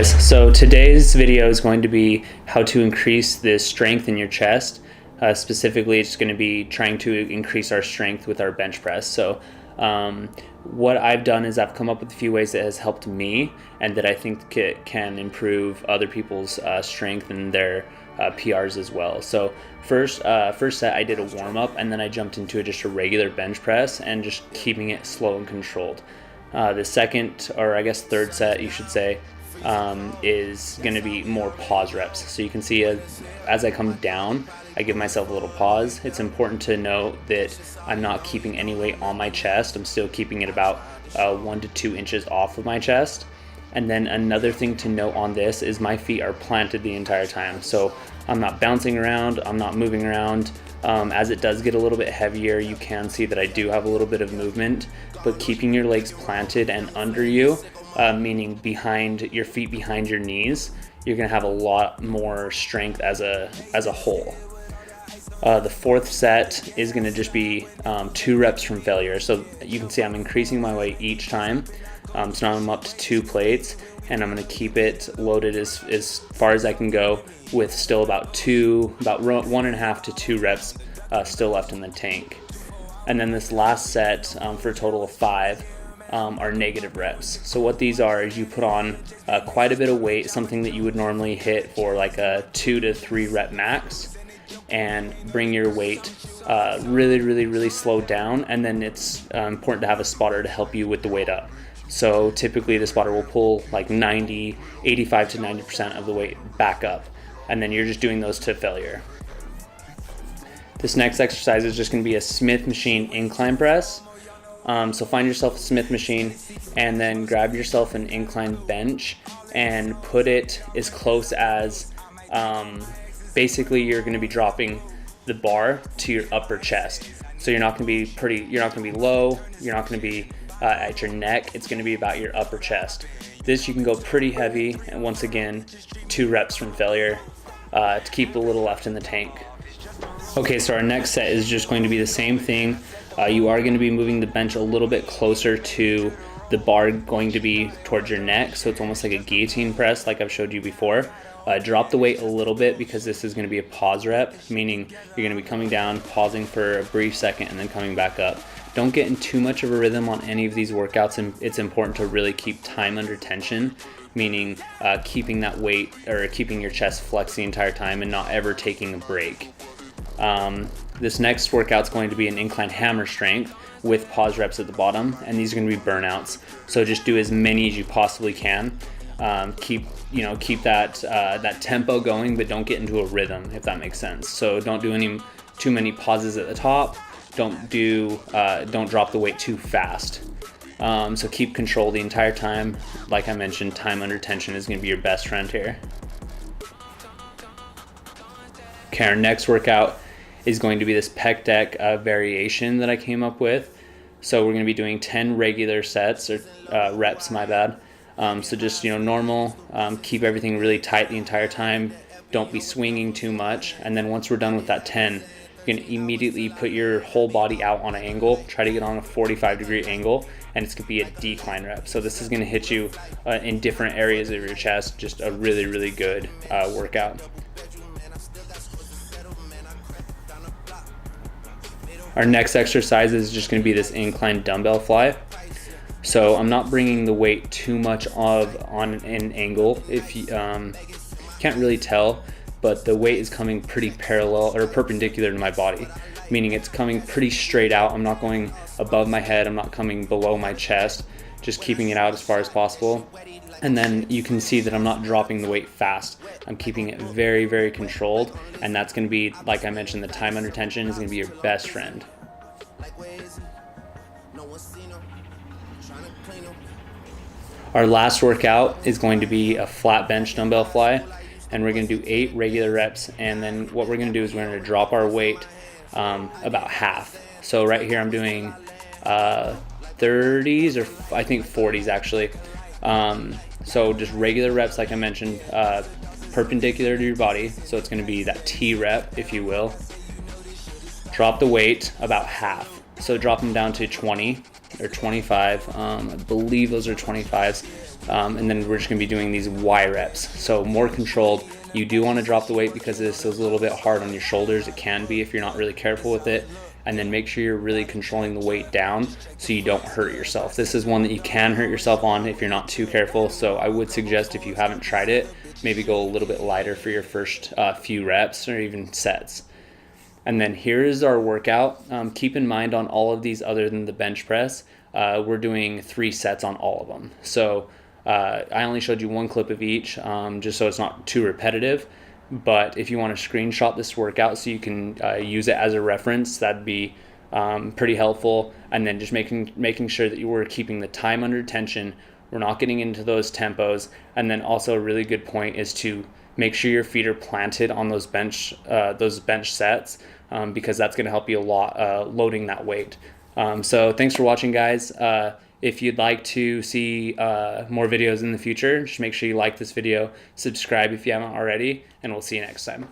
guys, so today's video is going to be how to increase the strength in your chest. Specifically, it's going to be trying to increase our strength with our bench press. So what I've done is I've come up with a few ways that has helped me and that I think can improve other people's strength and their PRs as well. So first set I did a warm-up, and then I jumped into just a regular bench press and just keeping it slow and controlled. The second, or I guess third set you should say, is going to be more pause reps. So you can see as I come down, I give myself a little pause. It's important to note that I'm not keeping any weight on my chest. I'm still keeping it about 1 to 2 inches off of my chest. And then another thing to note on this is my feet are planted the entire time. So I'm not bouncing around, I'm not moving around. As it does get a little bit heavier, you can see that I do have a little bit of movement, but keeping your legs planted and under you, meaning behind your feet, behind your knees, you're gonna have a lot more strength as a whole. The fourth set is gonna just be 2 reps from failure. So you can see I'm increasing my weight each time. So now I'm up to 2 plates, and I'm gonna keep it loaded as far as I can go with still about 1.5 to 2 reps still left in the tank. And then this last set for a total of 5 are negative reps. So what these are is you put on quite a bit of weight, something that you would normally hit for like a 2 to 3 rep max, and bring your weight really slow down. And then it's important to have a spotter to help you with the weight up. So typically the spotter will pull like 85 to 90% of the weight back up, and then you're just doing those to failure. This next exercise is just going to be a Smith machine incline press. So find yourself a Smith machine and then grab yourself an incline bench and put it as close as basically you're going to be dropping the bar to your upper chest. So you're not going to be low, you're not going to be at your neck. It's going to be about your upper chest. This you can go pretty heavy, and once again 2 reps from failure to keep a little left in the tank. Okay, so our next set is just going to be the same thing. You are going to be moving the bench a little bit closer to the bar, going to be towards your neck, so it's almost like a guillotine press like I've showed you before. Drop the weight a little bit because this is going to be a pause rep, meaning you're going to be coming down, pausing for a brief second, and then coming back up. Don't get in too much of a rhythm on any of these workouts, and it's important to really keep time under tension, meaning keeping that weight or keeping your chest flexed the entire time and not ever taking a break. This next workout is going to be an incline hammer strength with pause reps at the bottom, and these are going to be burnouts. So just do as many as you possibly can. Keep that tempo going, but don't get into a rhythm, if that makes sense. So don't do too many pauses at the top. Don't drop the weight too fast. So keep control the entire time. Like I mentioned, time under tension is going to be your best friend here. Okay, our next workout is going to be this PEC Deck variation that I came up with. So we're going to be doing 10 regular sets, or reps, my bad. So just normal, keep everything really tight the entire time. Don't be swinging too much. And then once we're done with that 10, you're going to immediately put your whole body out on an angle. Try to get on a 45-degree angle, and it's going to be a decline rep. So this is going to hit you in different areas of your chest. Just a really good workout. Our next exercise is just going to be this Incline Dumbbell Fly. So I'm not bringing the weight too much on an angle. If you can't really tell, but the weight is coming pretty parallel or perpendicular to my body, meaning it's coming pretty straight out. I'm not going above my head, I'm not coming below my chest, just keeping it out as far as possible. And then you can see that I'm not dropping the weight fast. I'm keeping it very controlled, and that's going to be, like I mentioned, the time under tension is going to be your best friend. Our last workout is going to be a flat bench dumbbell fly, and we're going to do 8 regular reps, and then what we're going to do is we're going to drop our weight about half. So right here I'm doing 30s, or I think 40s actually. So just regular reps, like I mentioned, perpendicular to your body, so it's going to be that T rep, if you will. Drop the weight about half, so drop them down to 20, or 25. I believe those are 25s. And then we're just gonna be doing these Y reps. So more controlled. You do wanna drop the weight because this is a little bit hard on your shoulders. It can be if you're not really careful with it. And then make sure you're really controlling the weight down so you don't hurt yourself. This is one that you can hurt yourself on if you're not too careful. So I would suggest, if you haven't tried it, maybe go a little bit lighter for your first few reps or even sets. And then here is our workout. Keep in mind, on all of these other than the bench press, we're doing 3 sets on all of them. So I only showed you one clip of each, just so it's not too repetitive. But if you want to screenshot this workout so you can use it as a reference, that'd be pretty helpful. And then just making sure that you were keeping the time under tension. We're not getting into those tempos. And then also a really good point is to make sure your feet are planted on those bench sets, because that's going to help you a lot loading that weight. So thanks for watching, guys. If you'd like to see more videos in the future, just make sure you like this video, subscribe if you haven't already, and we'll see you next time.